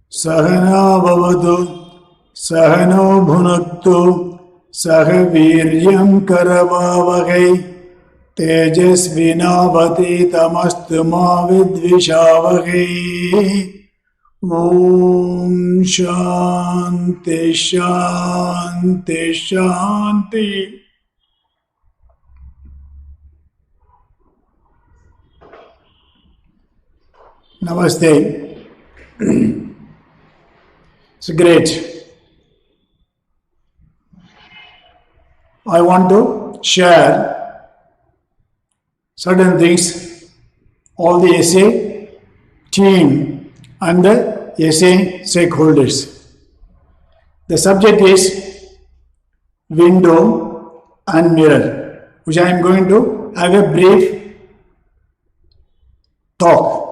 Sahana bhavatu Sahano bhunaktu Sahaviryam karavavagai Tejasvinavati tamastu ma vidvishavagai. Om Shanti Shanti Shanti. Namaste. It's great. I want to share certain things, all the essay team and the essay stakeholders. The subject is window and mirror, which I am going to have a brief talk.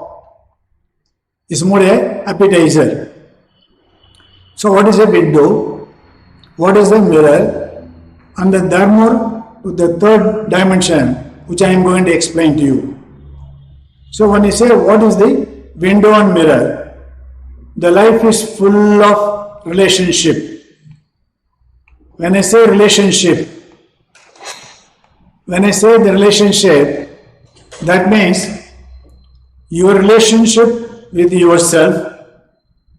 It's more a appetizer. So what is a window? What is a mirror? And the Dharma, the third dimension, which I am going to explain to you. So when you say what is the window and mirror, the life is full of relationship. When I say relationship, that means your relationship with yourself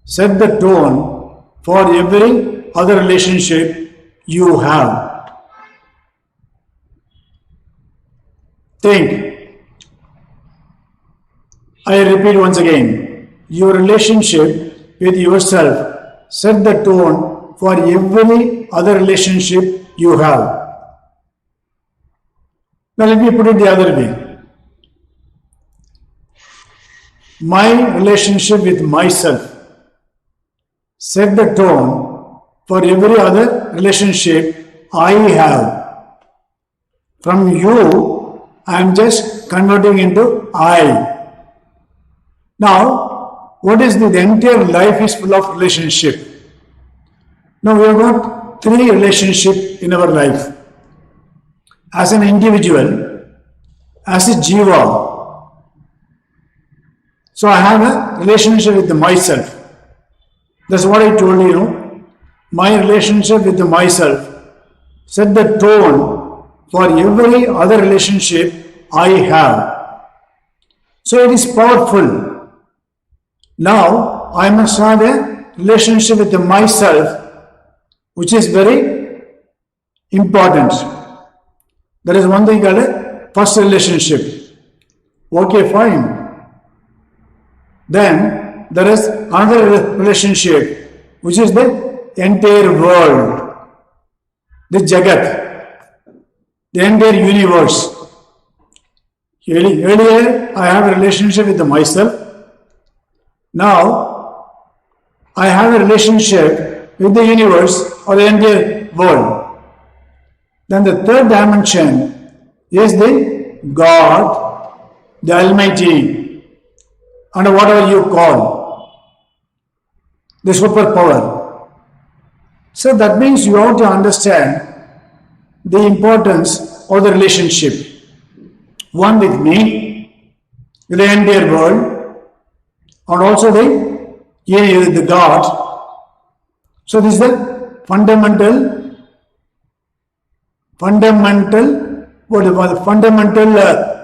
set the tone for every other relationship you have. Think. I repeat once again. Your relationship with yourself set the tone for every other relationship you have. Now let me put it the other way. My relationship with myself set the tone for every other relationship I have. From you, I am just converting into I. Now, what is the entire life is full of relationship. Now, we have got three relationships in our life. As an individual, as a jiva. So, I have a relationship with myself. That's what I told you. My relationship with myself set the tone for every other relationship I have. So it is powerful. Now I must have a relationship with myself, which is very important. There is one thing called a first relationship. Okay, fine. Then there is another relationship, which is the entire world, the Jagat, the entire universe. Earlier, I have a relationship with myself. Now, I have a relationship with the universe or the entire world. Then the third dimension is the God, the Almighty, and whatever you call, the superpower. So that means you have to understand the importance of the relationship. One with me, with the entire world, and also the God. So this is the fundamental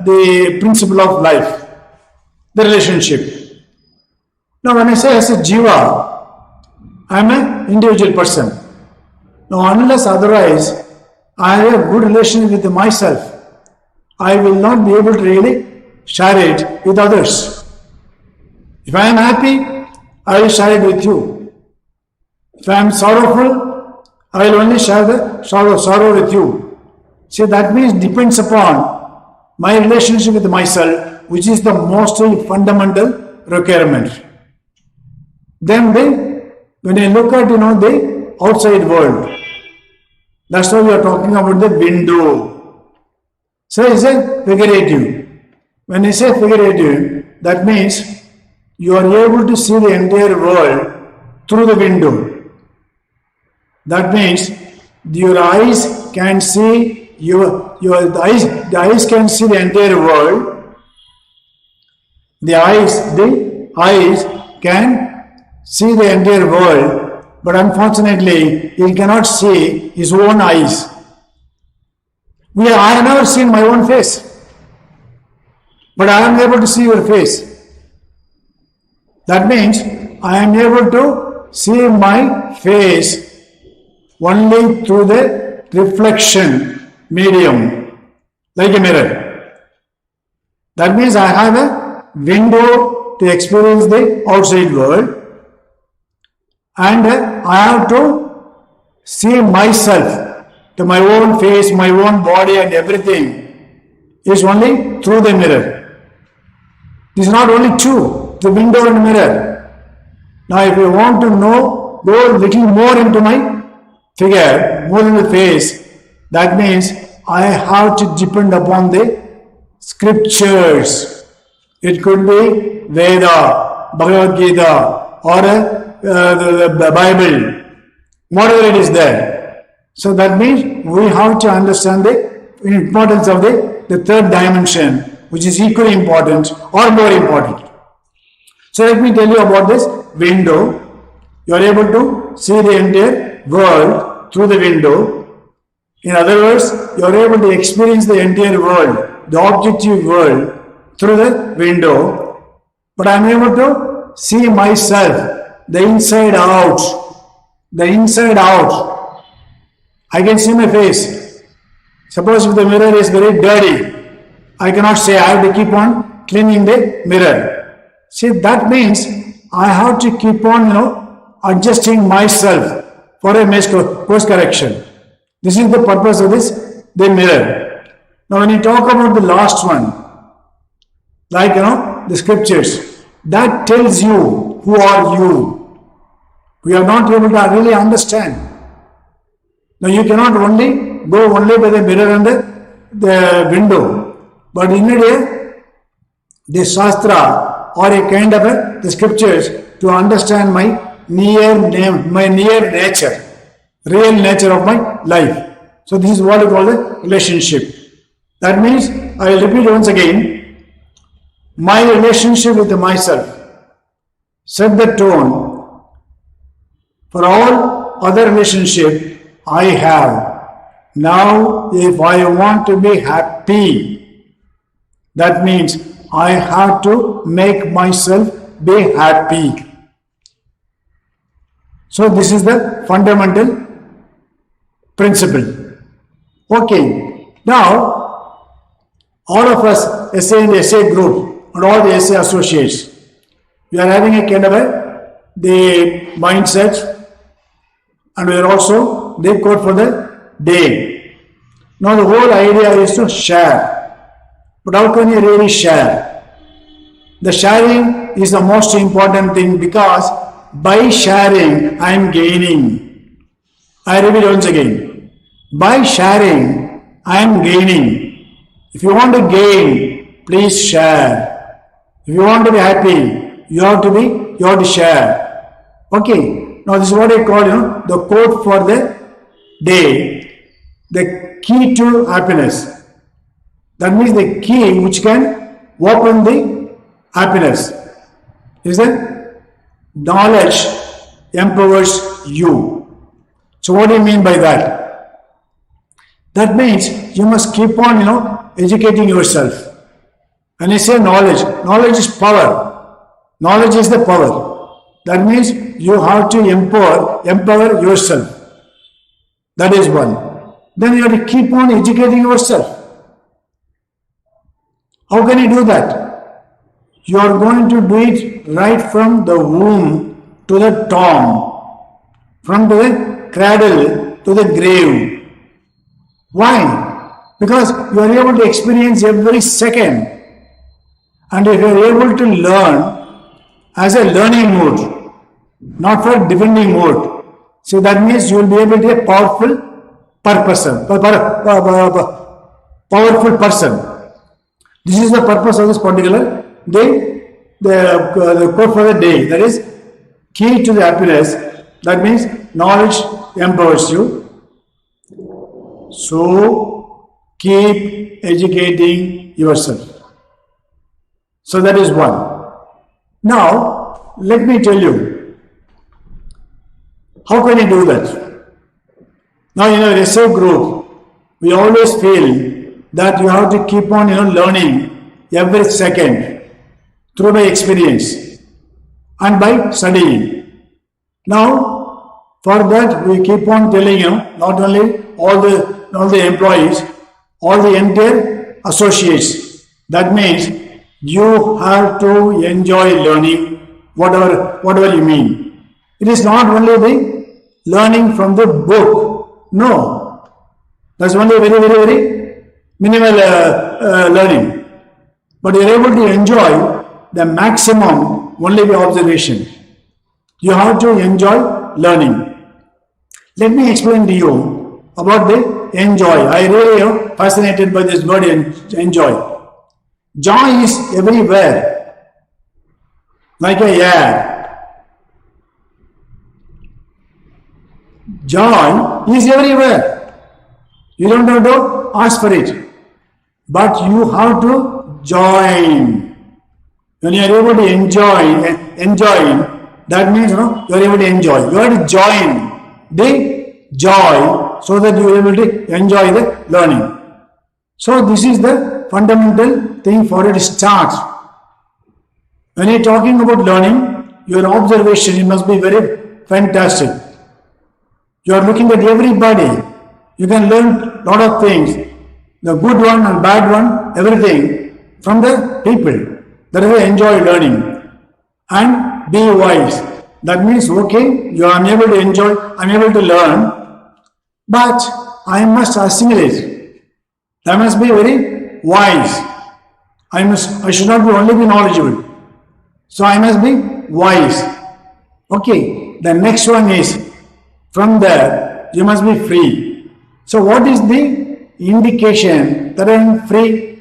the principle of life, the relationship. Now when I say as a jiva, I am an individual person. Now unless otherwise I have a good relation with myself, I will not be able to really share it with others. If I am happy, I will share it with you. If I am sorrowful, I will only share the sorrow with you. See, that means depends upon my relationship with myself, which is the most fundamental requirement. Then when I look at the outside world, that's why we are talking about the window. So it's a figurative. When I say figurative, that means you are able to see the entire world through the window. That means your eyes can see the eyes can see the entire world. The eyes can see the entire world, but unfortunately, he cannot see his own eyes. I have never seen my own face, but I am able to see your face. That means I am able to see my face only through the reflection medium, like a mirror. That means I have a window to experience the outside world, and I have to see myself, to my own face, my own body and everything is only through the mirror. This is not only two, the window and mirror. Now if you want to know, go a little more into my figure, more in the face, that means I have to depend upon the scriptures. It could be Veda, Bhagavad Gita, or the Bible, whatever it is there. So that means we have to understand the importance of the third dimension, which is equally important or more important. So let me tell you about this window. You are able to see the entire world through the window. In other words, you are able to experience the entire world, the objective world, through the window. But I am able to see myself, the inside out. The inside out. I can see my face. Suppose if the mirror is very dirty, I cannot say I have to keep on cleaning the mirror. See, that means I have to keep on, adjusting myself for a course correction. This is the purpose of the mirror. Now, when you talk about the last one, like, the scriptures, that tells you who are you. We are not able to really understand. Now you cannot go only by the mirror and the window, but in a day, the Shastra or a kind of the scriptures to understand my near nature, real nature of my life. So this is what we call the relationship. That means, I will repeat once again, my relationship with myself set the tone for all other relationships I have. Now, if I want to be happy, that means I have to make myself be happy. So this is the fundamental principle. Okay, now all of us, Essae and Essae group and all the Essae associates, we are having a kind of the mindset, and we are also the code for the day. Now the whole idea is to share. But how can you really share? The sharing is the most important thing, because by sharing I am gaining. I repeat once again. By sharing I am gaining. If you want to gain, please share. If you want to be happy, you have to share. Okay. Now this is what I call, the code for the day, the key to happiness. That means the key which can open the happiness is that knowledge empowers you. So what do you mean by that? That means you must keep on, educating yourself. And I say knowledge is power. Knowledge is the power. That means you have to empower yourself. That is one. Then you have to keep on educating yourself. How can you do that? You are going to do it right from the womb to the tomb, from the cradle to the grave. Why? Because you are able to experience every second. And if you are able to learn as a learning mode, not for defending mode, so that means you will be able to be a powerful person. This is the purpose of this particular day, the code for the day. That is key to the happiness. That means knowledge empowers you. So keep educating yourself. So that is one. Now, let me tell you, how can you do that? Now in our Essae group, we always feel that you have to keep on learning every second through by experience and by studying. Now, for that we keep on telling not only all the employees, all the entire associates. That means you have to enjoy learning whatever you mean. It is not only the learning from the book. No, that's only very minimal learning. But you are able to enjoy the maximum only by observation. You have to enjoy learning. Let me explain to you about the enjoy. I really fascinated by this word enjoy. Joy is everywhere, like a air. Joy is everywhere. You don't have to ask for it, but you have to join. When you are able to enjoy, that means you are able to enjoy. You have to join the joy so that you are able to enjoy the learning. So this is the fundamental thing for it to start. When you are talking about learning, your observation must be very fantastic. You are looking at everybody. You can learn a lot of things, the good one and bad one, everything from the people. That is why enjoy learning. And be wise. That means, okay, you are unable to enjoy, unable to learn, but I must assimilate. I must be very wise. I should not only be knowledgeable. So I must be wise. Okay, the next one is, from there, you must be free. So what is the indication that I am free?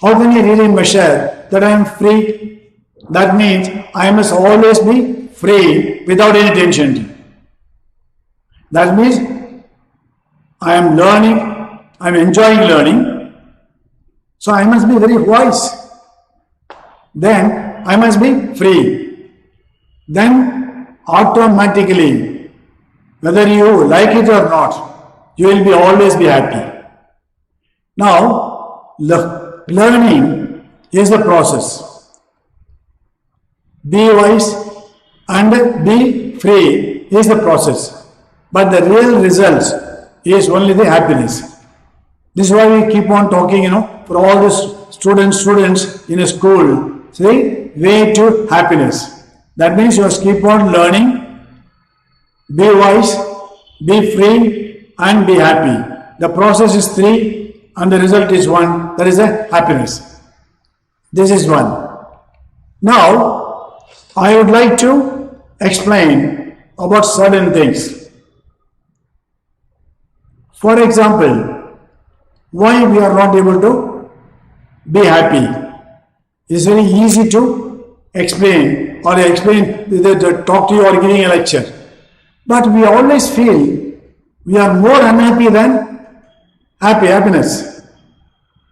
How can you really measure that I am free? That means I must always be free without any tension. That means I am learning, I am enjoying learning, so I must be very wise. Then I must be free. Then automatically, whether you like it or not, you will always be happy. Now, learning is the process. Be wise and be free is the process. But the real results is only the happiness. This is why we keep on talking, for all the students in a school, say, way to happiness. That means you must keep on learning, be wise, be free, and be happy. The process is 3 and the result is 1, that is a happiness. This is 1. Now, I would like to explain about certain things. For example, why we are not able to be happy. It's very easy to explain the talk to you or giving a lecture. But we always feel we are more unhappy than happiness.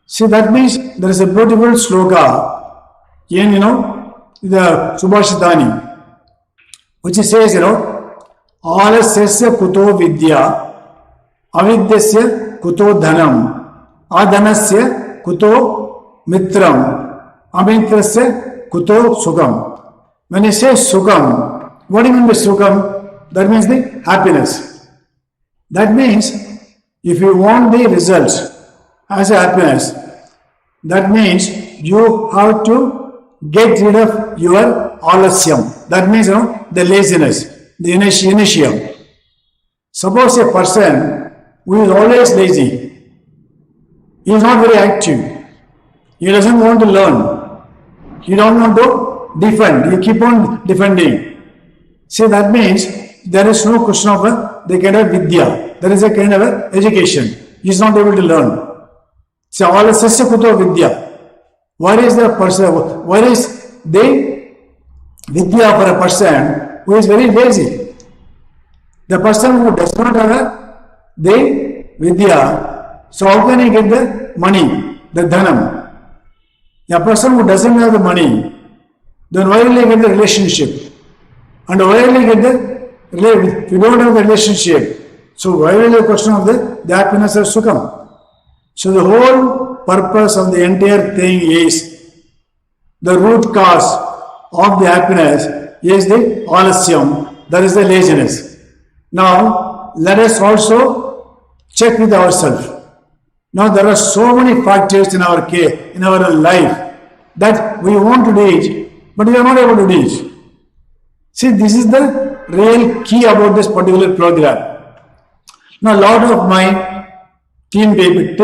See, that means there is a beautiful sloka in the Subhashitani, which says, Alasya kuto vidya, avidyasya kuto dhanam, adhanasya kuto mitram, amitrasya kuto sukham. When you say sukham, what do you mean by sukham? That means the happiness. That means if you want the results as a happiness, that means you have to get rid of your alasyam. That means the laziness, the inertia. Suppose a person who is always lazy, he is not very active, he doesn't want to learn, he don't want to defend, he keep on defending. See, that means there is no question of the kind of vidya, there is a kind of education, he is not able to learn. So all sasya kuto vidya. Where is the person? Where is the vidya for a person who is very lazy? The person who does not have the vidya, so how can he get the money, the dhanam? A person who doesn't have the money, then why will I get the relationship? And why will I get if you don't have the relationship, so why will you question of the happiness or sukham? So the whole purpose of the entire thing is the root cause of the happiness is the alasyam, that is the laziness. Now let us also check with ourselves. Now there are so many factors in our case, in our life, that we want to do it, but we are not able to do it. See, this is the real key about this particular program. Now, a lot of my teammates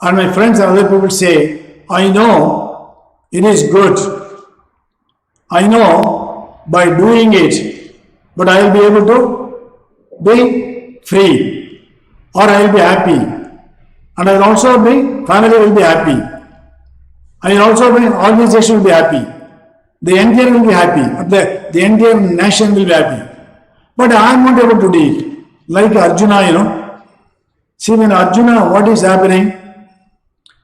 and my friends and other people say, I know it is good. I know by doing it, but I will be able to be free, or I will be happy, and I will also be, family will be happy. I will also be, organization will be happy. The entire will be happy. The entire nation will be happy. But I am not able to do it. Like Arjuna, See, when Arjuna, what is happening?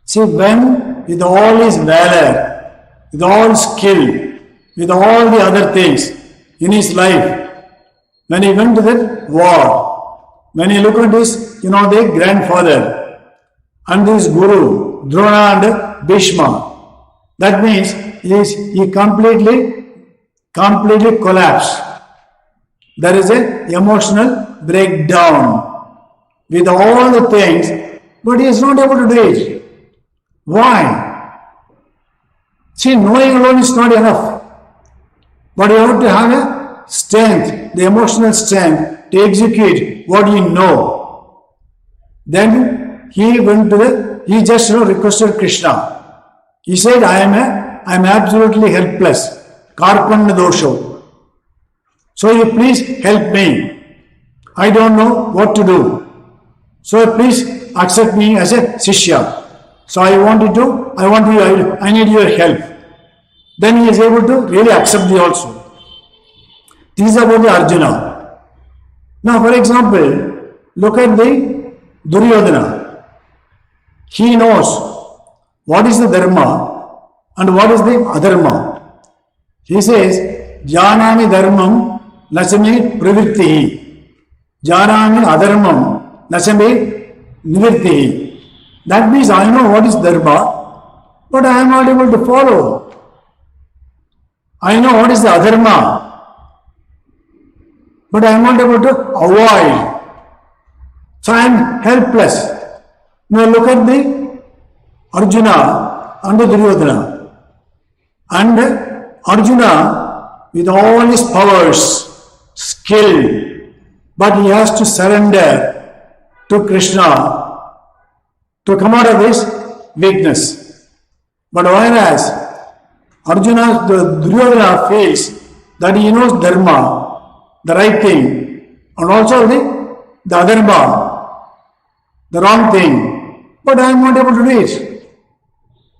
See, when with all his valor, with all skill, with all the other things in his life, when he went to that war, when he looked at his, the grandfather and his guru, Drona and Bhishma, that means he completely collapsed. There is an emotional breakdown with all the things, but he is not able to do it. Why? See, knowing alone is not enough, but you have to have a strength, the emotional strength to execute what you know. Then he just requested Krishna. He said, I am absolutely helpless. Karpanna dosho. So you please help me. I don't know what to do. So please accept me as a Shishya. So I need your help. Then he is able to really accept me also. This is about the Arjuna. Now, for example, look at the Duryodhana. He knows what is the Dharma and what is the Adharma. He says, Janami Dharmam Nasami Pravrittihi. Janami Adharmam Nasami Nivrittihi. That means I know what is Dharma, but I am not able to follow. I know what is the Adharma, but I am not able to avoid. So I am helpless. Now look at the Arjuna and the Duryodhana. And Arjuna, with all his powers, skill, but he has to surrender to Krishna to come out of his weakness. But whereas Arjuna, the Duryodhana feels that he knows Dharma, the right thing, and also the Adharma, the wrong thing, but I am not able to do it.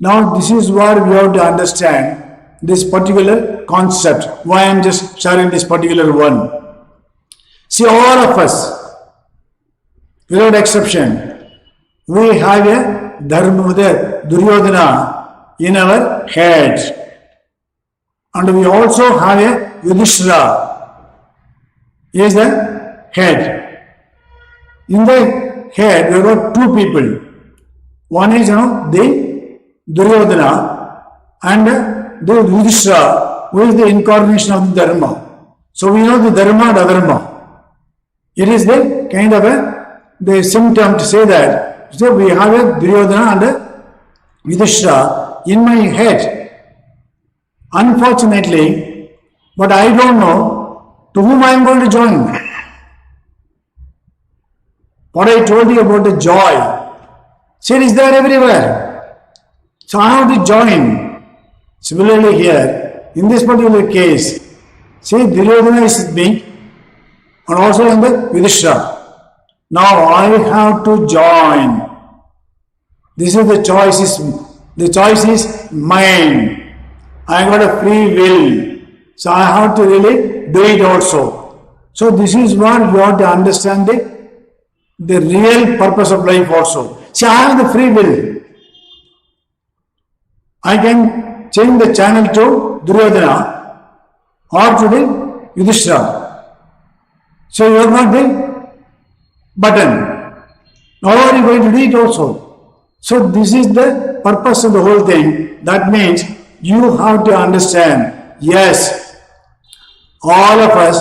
Now this is where we have to understand this particular concept, why I am just sharing this particular one. See, all of us, without exception, we have a Dharma, Duryodhana in our head. And we also have a Yudhishthira. He is the head. In the head, there are two people. One is, the Duryodhana and the Yudhishthira, who is the incarnation of the Dharma. So we know the Dharma and Adharma. It is the kind of the symptom to say that. So we have a Duryodhana and a Yudhishthira in my head. Unfortunately, but I don't know to whom I am going to join. What I told you about the joy, see, it is there everywhere. So I have to join. Similarly here, in this particular case, see, Duryodhana is with me and also in the Yudhishthira. Now I have to join. This is the choice. The choice is mine. I got a free will. So I have to really do it also. So this is what you have to understand the real purpose of life also. See, I have the free will. I can change the channel to Duryodhana or to the Yudhishthira. So you have not the button. Now are you going to do it also? So this is the purpose of the whole thing. That means you have to understand, yes, all of us,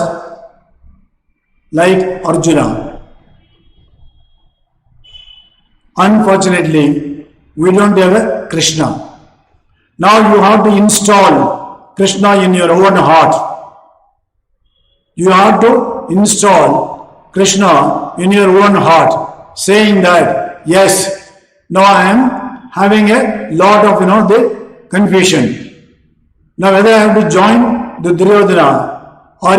like Arjuna, unfortunately, we don't have a Krishna. Now you have to install Krishna in your own heart. You have to install Krishna in your own heart, saying that, yes, now I am having a lot of, the confusion. Now whether I have to join the Duryodhana or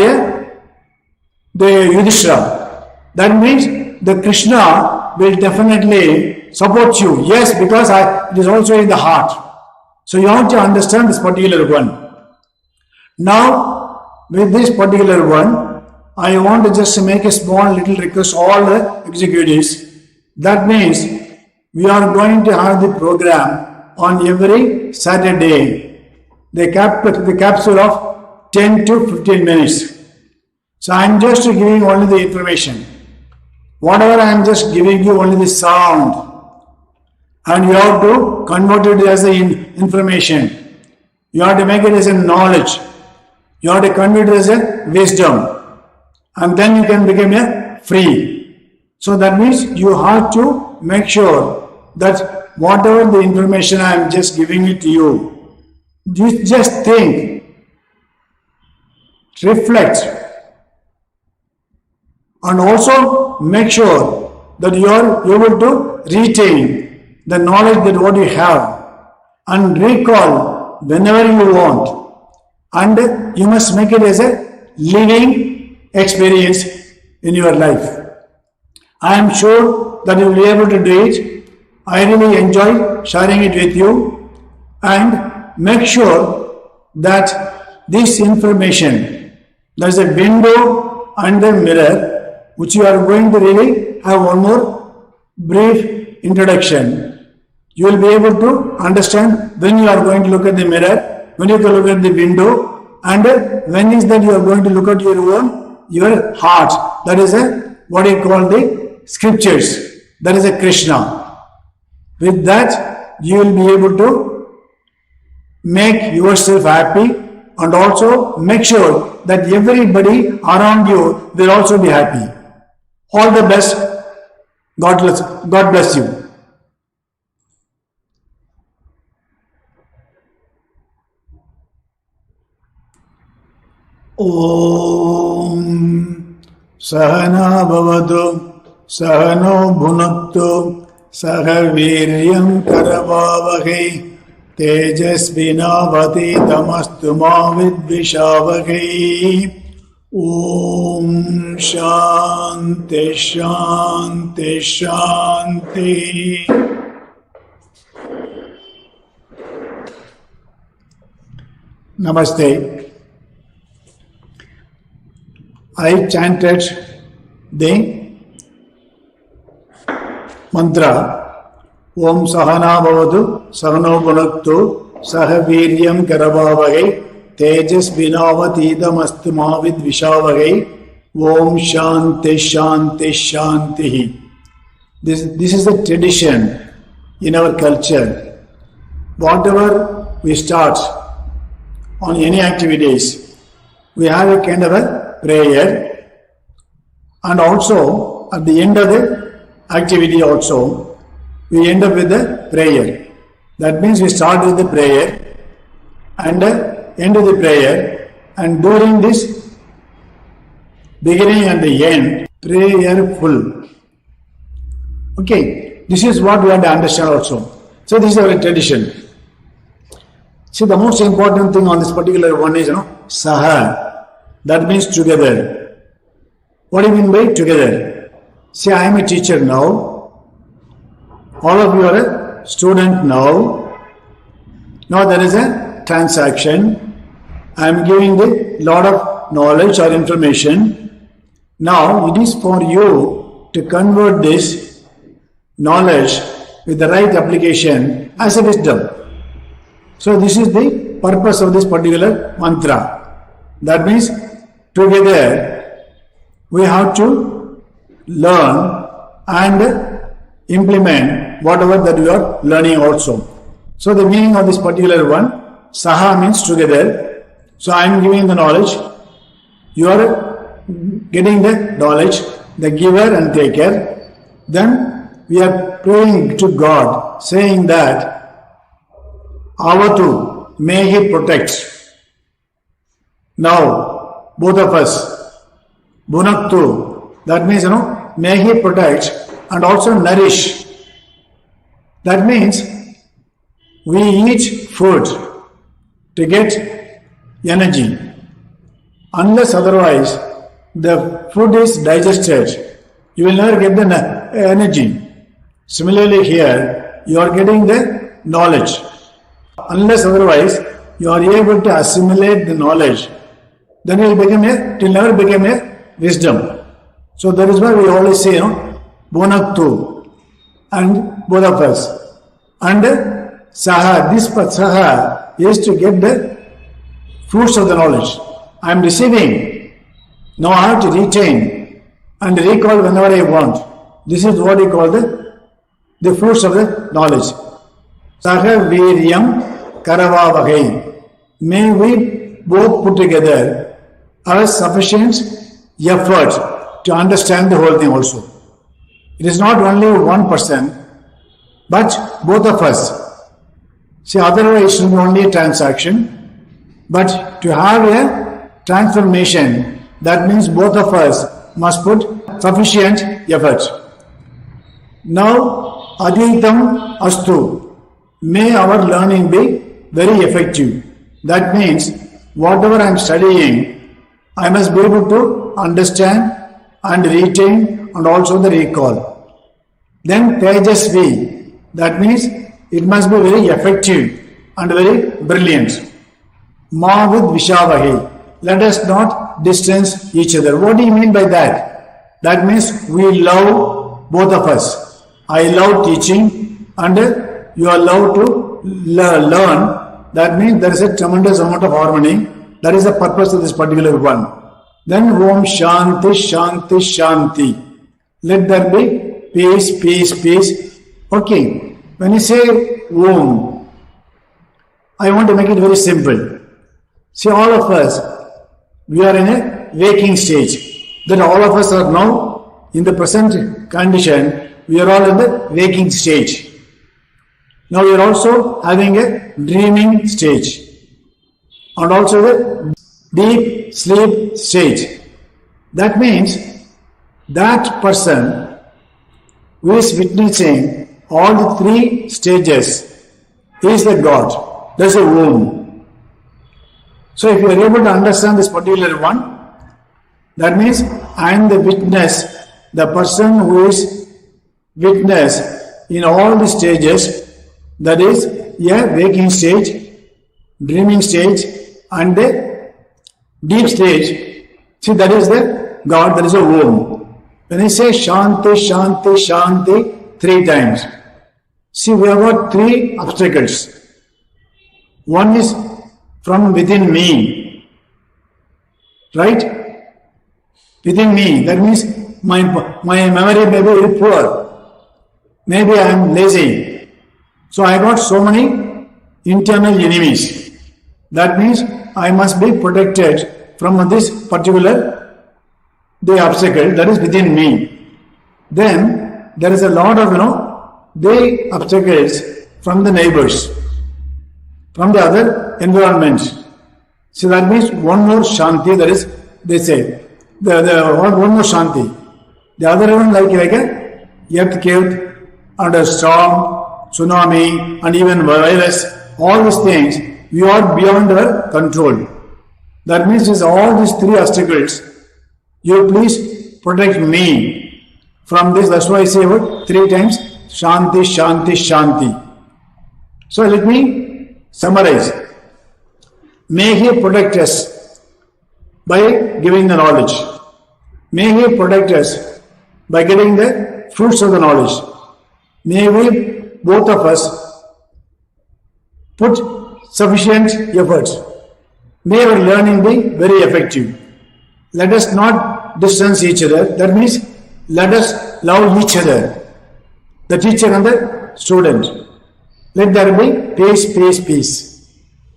the Yudhishthira, that means the Krishna will definitely support you. Yes, because it is also in the heart. So you have to understand this particular one. Now, with this particular one, I want to just make a small little request to all the executives. That means we are going to have the program on every Saturday, the capsule of 10 to 15 minutes. So I am just giving only the information. Whatever I am just giving you only the sound. And you have to convert it as information. You have to make it as a knowledge. You have to convert it as a wisdom. And then you can become a free. So that means you have to make sure that whatever the information I am just giving it to you, you just think, reflect, and also make sure that you are able to retain the knowledge that what you have and recall whenever you want, and you must make it as a living experience in your life. I am sure that you will be able to do it. I really enjoy sharing it with you, and make sure that this information, there is a window and a mirror, which you are going to really have one more brief introduction. You will be able to understand when you are going to look at the mirror, when you can look at the window, and when is that you are going to look at your heart. That is what you call the scriptures. That is a Krishna. With that, you will be able to make yourself happy, and also make sure that everybody around you will also be happy. All the best. God bless you. Om Sahana Bhavatu Sahano Bhunaktu Sahaviryam Karavavagai Tejasvinavati Tamastu Mavidvishavagahi. Om Shanti Shanti Shanti. Namaste. I chanted the mantra Om Sahana Bhavatu Sahano Bhunaktu Sahaviryam Karavavagai Tejas Vinavadidam Astu Mavid Vishavagahi. Om Shanti Shanti Shanti. This is a tradition in our culture. Whatever we start on any activities, we have a kind of a prayer, and also at the end of the activity also we end up with the prayer. That means we start with the prayer and end of the prayer, and during this beginning and the end, prayerful. Okay, this is what we have to understand also. So this is our tradition. See, the most important thing on this particular one is Saha. That means together. What do you mean by together? See, I am a teacher now. All of you are a student now. Now there is a transaction. I am giving the lot of knowledge or information. Now it is for you to convert this knowledge with the right application as a wisdom. So this is the purpose of this particular mantra. That means together we have to learn and implement whatever that we are learning also. So the meaning of this particular one, Saha means together. So I am giving the knowledge, you are getting the knowledge, the giver and taker. Then we are praying to God, saying that Avatu, may He protect. Now, both of us, Bhunaktu, that means, may He protect and also nourish. That means we eat food to get energy. Unless otherwise the food is digested, you will never get the energy. Similarly here, you are getting the knowledge. Unless otherwise you are able to assimilate the knowledge, then it will never become a wisdom. So that is why we always say, Bonaktu, and both of us. And Saha, this Saha is to get the fruits of the knowledge. I am receiving. Now I have to retain and recall whenever I want. This is what we call the fruits of the knowledge. Saha Viryam Karavavagai. May we both put together our sufficient effort to understand the whole thing also. It is not only one person, but both of us. See, otherwise it will be only a transaction. But to have a transformation, that means both of us must put sufficient effort. Now, Adhitam Astu. May our learning be very effective. That means whatever I am studying, I must be able to understand and retain and also the recall. Then Tejasvi, that means it must be very effective and very brilliant. Ma with Vishavahi, let us not distance each other. What do you mean by that? That means we love both of us. I love teaching and you are allowed to learn. That means there is a tremendous amount of harmony. That is the purpose of this particular one. Then Om Shanti, Shanti, Shanti. Let there be peace, peace, peace. Okay. When you say Om, I want to make it very simple. See, all of us, we are in a waking stage. That all of us are now in the present condition. We are all in the waking stage. Now we are also having a dreaming stage and also the deep sleep stage. That means that person who is witnessing all the three stages is the God. That is the womb. So if you are able to understand this particular one, that means I am the witness, the person who is witness in all the stages, that is a waking stage, dreaming stage and the deep stage. See, that is the God, that is a womb. When I say Shanti, Shanti, Shanti 3 times, see, we have got 3 obstacles. One is from within me, right? Within me, that means my memory may be very poor. Maybe I am lazy. So I got so many internal enemies. That means I must be protected from this particular the obstacle that is within me. Then there is a lot of the obstacles from the neighbors, from the other environment. So that means one more Shanti, that is, they say, one more Shanti. The other one like a earthquake and a storm, tsunami and even virus, all these things, we are beyond our control. That means is all these 3 obstacles, you please protect me from this. That's why I say about 3 times, Shanti, Shanti, Shanti. So let me summarize. May He protect us by giving the knowledge. May He protect us by getting the fruits of the knowledge. May we, both of us, put sufficient efforts. May our learning be very effective. Let us not distance each other. That means let us love each other. The teacher and the student. Let there be peace, peace, peace.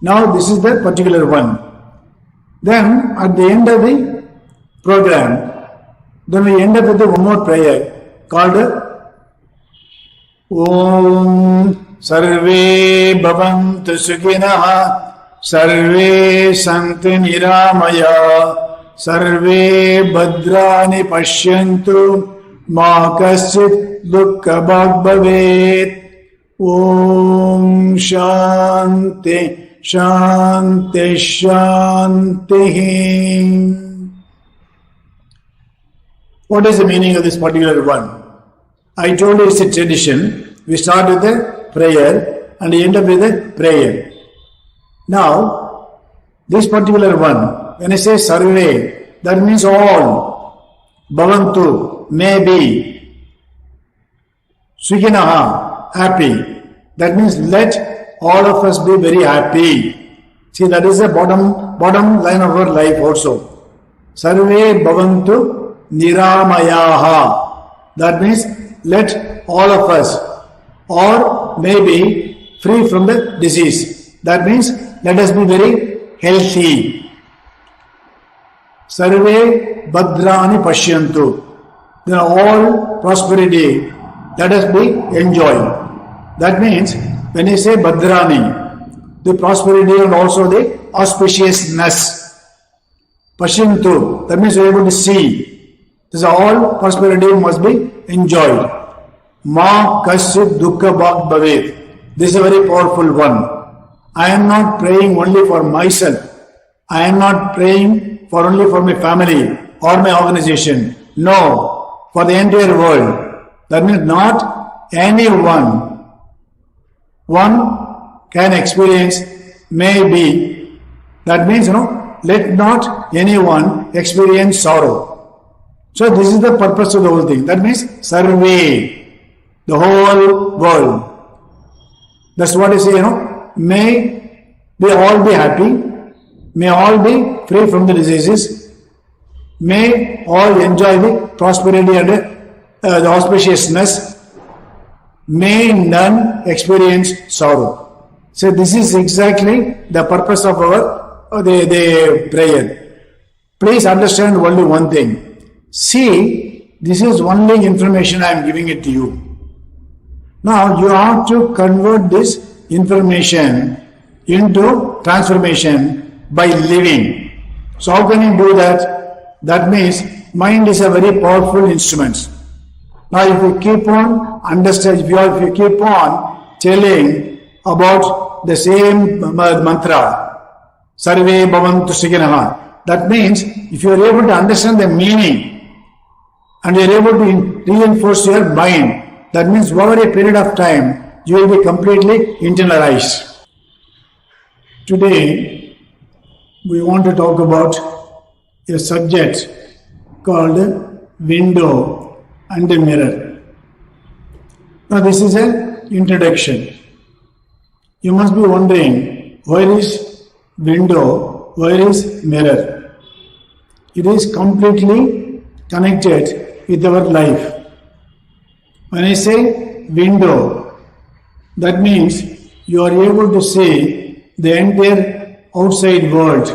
Now this is the particular one. Then at the end of the program, then we end up with one more prayer called Om Sarve Bhavantu Sukhinah Sarve Santu Niramaya Sarve Bhadrani Pashyantu Ma Kaschit Dukkha Bhag Bhavet Om Shanti Shanti Shanti. What is the meaning of this particular one? I told you it's a tradition. We start with a prayer and end up with a prayer. Now, this particular one, when I say sarve, that means all. Bhavantu, may be. Sukhinaha, happy. That means let all of us be very happy. See, that is the bottom line of our life also. Sarve bhavantu niramayaha. That means let all of us or maybe free from the disease. That means let us be very healthy. Sarve bhadrani pashyantu. Then all prosperity, let us be enjoyed. That means when you say bhadrani, the prosperity and also the auspiciousness. Pashyantu, that means you are able to see. This all prosperity must be enjoyed. Ma kaschit dukkha bhag bhavet. This is a very powerful one. I am not praying only for myself. I am not praying only for my family or my organization. No, for the entire world. That means not anyone. One can experience maybe. That means, let not anyone experience sorrow. So this is the purpose of the whole thing. That means sarve, the whole world. That's what I say, may we all be happy, may all be free from the diseases, may all enjoy the prosperity and the auspiciousness, may none experience sorrow. So this is exactly the purpose of our the prayer. Please understand only one thing. See, this is only information I am giving it to you. Now you have to convert this information into transformation by living. So how can you do that? That means mind is a very powerful instrument. Now if you keep on understanding, if you keep on telling about the same mantra, Sarve Bhavantu Sukhinah, that means if you are able to understand the meaning and you are able to reinforce your mind, that means over a period of time you will be completely internalized. Today we want to talk about a subject called window and a mirror. Now this is an introduction. You must be wondering, where is window, where is mirror? It is completely connected with our life. When I say window, that means you are able to see the entire outside world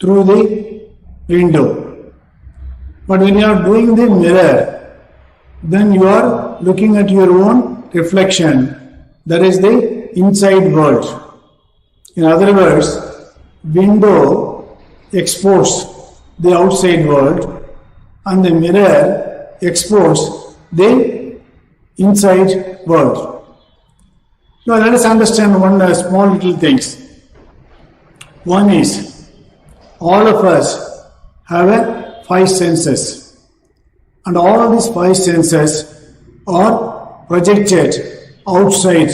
through the window. But when you are doing the mirror, then you are looking at your own reflection. That is the inside world. In other words, window exposes the outside world and the mirror exposes the inside world. Now let us understand one small little things. One is, all of us have 5 senses, and all of these 5 senses are projected outside.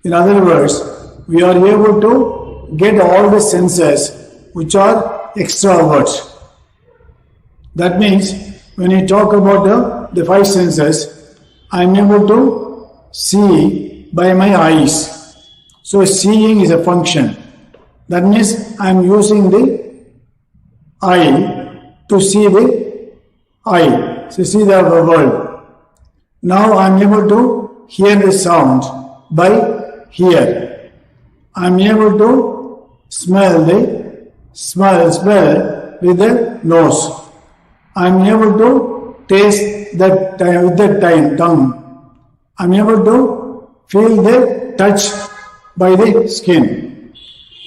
In other words, we are able to get all the senses which are extrovert. That means when you talk about the 5 senses, I am able to see by my eyes. So seeing is a function. That means I am using the eye to see the eye. So see the world. Now I am able to hear the sound by ear. I am able to smell with the nose. I am able to taste that with the tongue. I am able to feel the touch by the skin.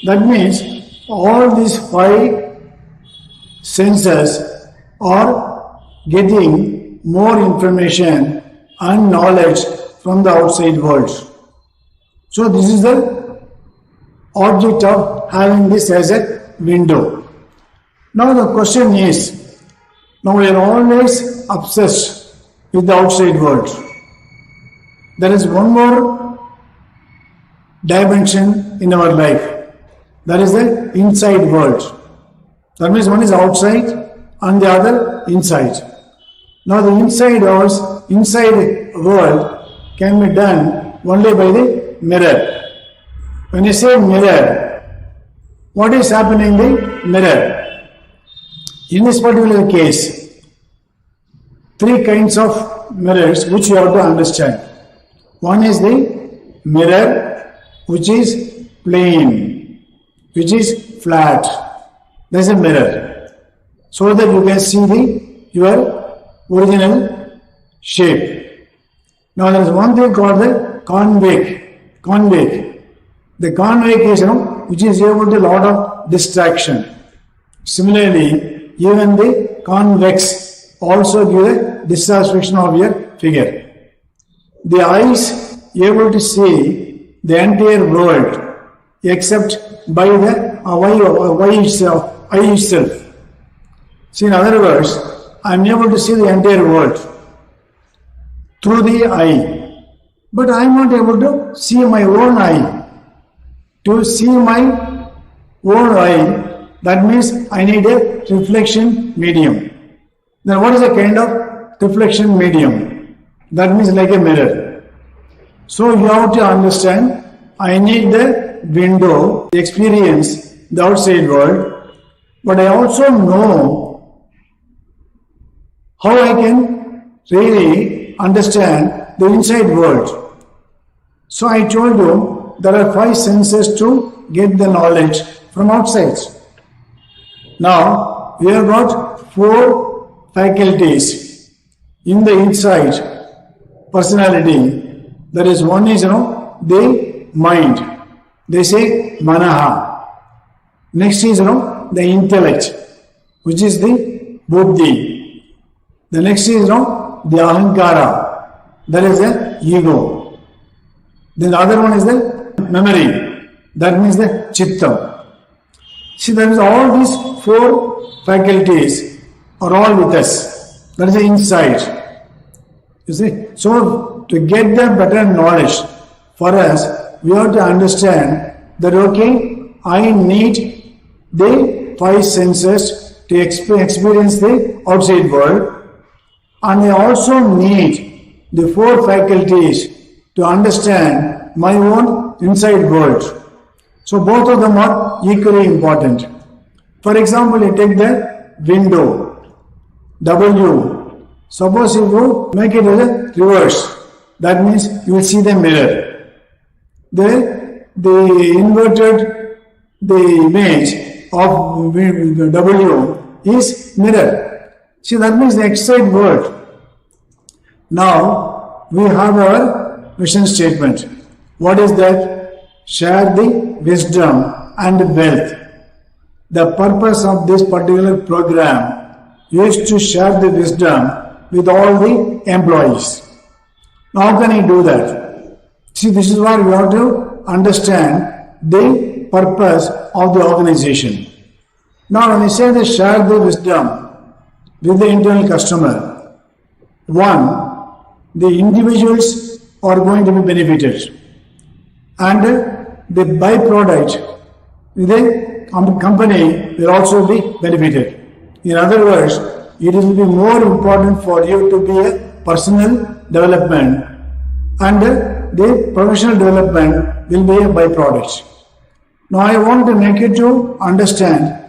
That means all these 5 senses are getting more information and knowledge from the outside world. So this is the object of having this as a window. Now the question is, now we are always obsessed with the outside world. There is one more dimension in our life. That is the inside world. That means one is outside and the other inside. Now the inside world can be done only by the mirror. When you say mirror, what is happening in the mirror? In this particular case, 3 kinds of mirrors which you have to understand. One is the mirror which is plain, which is flat. There is a mirror, so that you can see your original shape. Now there is one thing called the convex. The convex is which is able to lot of distraction. Similarly, even the convex also give a dissatisfaction of your figure. The eyes able to see the entire world except by the eye itself. See, in other words, I am able to see the entire world through the eye, but I am not able to see my own eye. To see my own eye, that means I need a reflection medium. Then what is the kind of reflection medium? That means like a mirror. So you have to understand, I need the window, the experience, the outside world, but I also know how I can really understand the inside world. So I told you, there are 5 senses to get the knowledge from outside. Now, we have got 4 faculties in the inside personality. There is one is, the mind. They say manaha. Next is, the intellect, which is the buddhi. The next is, the ahankara. That is the ego. Then the other one is the memory, that means the chitta. See, there is all these 4 faculties are all with us. That is the inside. You see, so to get the better knowledge for us, we have to understand that okay, I need the 5 senses to experience the outside world, and I also need the 4 faculties to understand my own inside world. So both of them are equally important. For example, you take the window, W. Suppose if you make it as a reverse, that means you will see the mirror. The inverted the image of W is mirror. See, that means the outside world. Now we have our mission statement. What is that? Share the wisdom and wealth. The purpose of this particular program is to share the wisdom with all the employees. Now how can I do that? See, this is where we have to understand the purpose of the organization. Now when I say they share the wisdom with the internal customer, one, the individuals are going to be benefited, and the byproduct, the company will also be benefited. In other words, it will be more important for you to be a personal development, and the professional development will be a byproduct. Now I want to make you to understand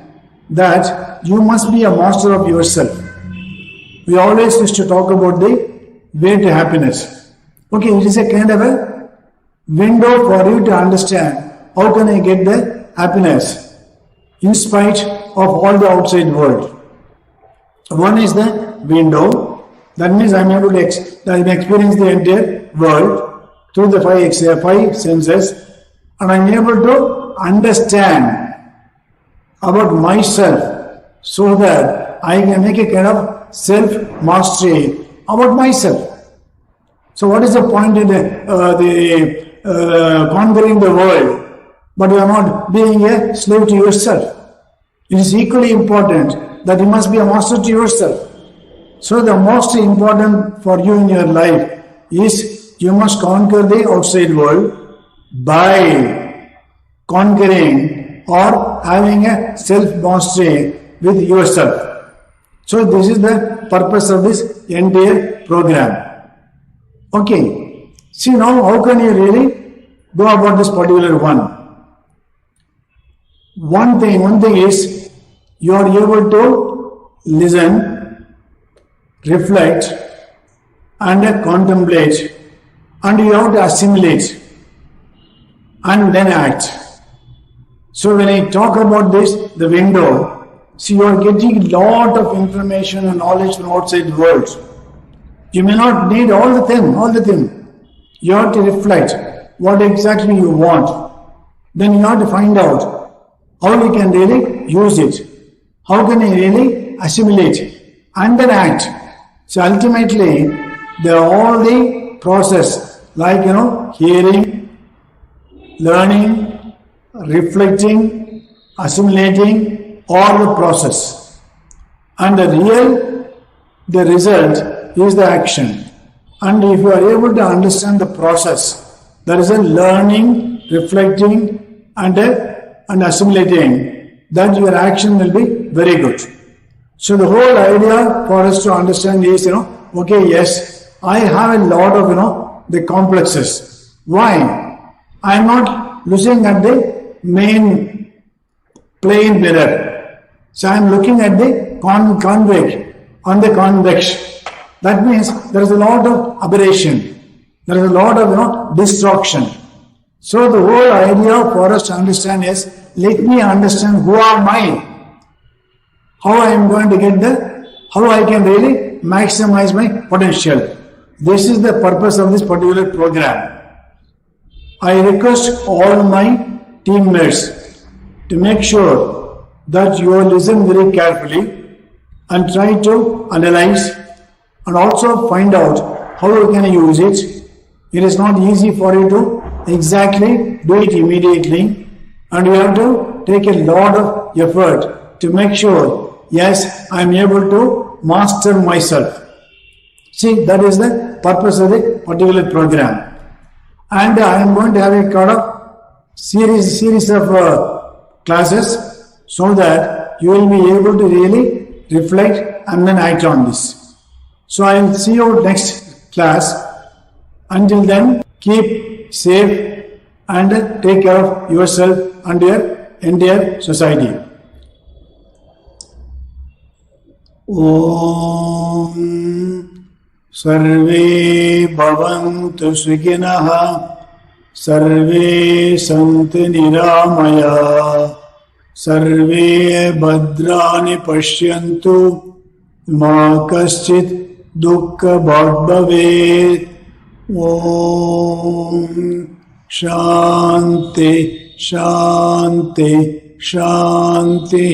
that you must be a master of yourself. We always used to talk about the way to happiness. Okay, it is a kind of a window for you to understand how can I get the happiness in spite of all the outside world. One is the window. That means I am able to experience the entire world through the five senses, and I am able to understand about myself so that I can make a kind of self-mastery about myself. So what is the point in conquering the world, but you are not being a slave to yourself? It is equally important that you must be a master to yourself. So the most important for you in your life is you must conquer the outside world by conquering or having a self-mastery with yourself. So this is the purpose of this entire program. Okay. See now how can you really go about this particular one? One thing is you are able to listen, reflect and contemplate, and you have to assimilate and then act. So when I talk about this, the window, see you are getting a lot of information and knowledge from outside the world. You may not need all the thing. You have to reflect what exactly you want. Then you have to find out how you can really use it. How can you really assimilate and then act. So ultimately, all the process like hearing, learning, reflecting, assimilating, all the process. And the result is the action. And if you are able to understand the process, there is a learning, reflecting and assimilating, then your action will be very good. So the whole idea for us to understand is, okay, yes, I have a lot of, the complexes. Why? I am not looking at the main plane mirror. So I am looking at the convex on the convex. That means there is a lot of aberration. There is a lot of, distortion. So the whole idea for us to understand is, let me understand who am I? How I am going to get how I can really maximize my potential. This is the purpose of this particular program. I request all my teammates to make sure that you listen very carefully and try to analyze and also find out how you can use it. It is not easy for you to exactly do it immediately, and you have to take a lot of effort to make sure, yes, I am able to master myself. See, that is the purpose of the particular program. And I am going to have a kind of series of classes so that you will be able to really reflect and then act on this. So I will see you next class. Until then, keep safe and take care of yourself and your entire society. Om Sarve Bhavantu Sukhinah Sarve Santu Niramaya Sarve Bhadrani Pashyantu Ma Kaschit Dukkha Bhavet. Om Shanti Shanti Shanti.